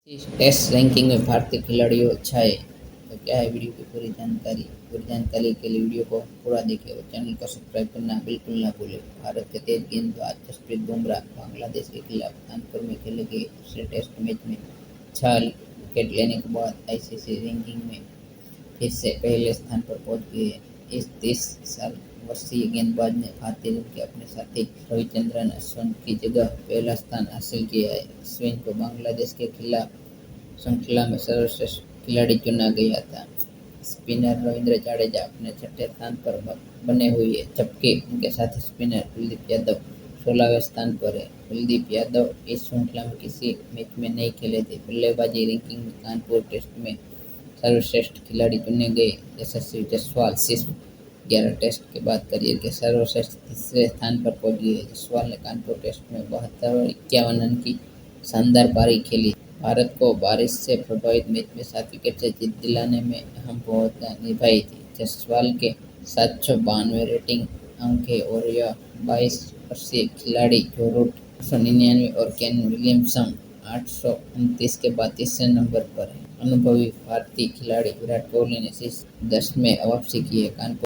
इस test ranking में भारतीय खिलाड़ियों छाए। तो क्या है वीडियो की पूरी जानकारी के लिए वीडियो को पूरा देखें और चैनल को सब्सक्राइब करना बिल्कुल ना भूलें। भारत के तेज गेंदबाज जसप्रीत बुमराह बांग्लादेश के खिलाफ कानपुर में खेले गए दूसरे टेस्ट मैच में 6 विकेट लेने के बाद आईसीसी रैंकिंग में फिर से पहले स्थान पर पहुंच गए। इस 30 वर्षीय गेंदबाज ने भारतीय टीम के अपने साथी रविचंद्रन अश्विन की जगह पहला स्थान हासिल किया है। अश्विन को बांग्लादेश के खिलाफ श्रृंखला में सर्वश्रेष्ठ खिलाड़ी चुना गया था। स्पिनर रविंद्र जडेजा अपने छठे स्थान पर बने हुए हैं, जबकि उनके साथी स्पिनर कुलदीप यादव 16वें स्थान पर है। कुलदीप यादव इस श्रृंखला में किसी मैच में नहीं खेले थे। बल्लेबाजी रैंकिंग में कानपुर टेस्ट में सर्वश्रेष्ठ खिलाड़ी चुने गए यशस्वी जायसवाल सिर्फ 11 टेस्ट के बाद करियर के सर्वश्रेष्ठ तीसरे स्थान पर पहुंच गए। जायसवाल ने कानपुर टेस्ट में 72 और 51 रन की शानदार पारी खेली। भारत को बारिश से प्रभावित मैच में 7 विकेट से जीत दिलाने में अहम भूमिका निभाई थी। जायसवाल के 792 रेटिंग अंक है और यह 22 वर्षीय खिलाड़ी जो रूट 899 और केन विलियमसन 829 के बाद तीसरे नंबर पर है। अनुभवी भारतीय खिलाड़ी विराट कोहली ने शीर्ष 10 में वापसी की है। कानपुर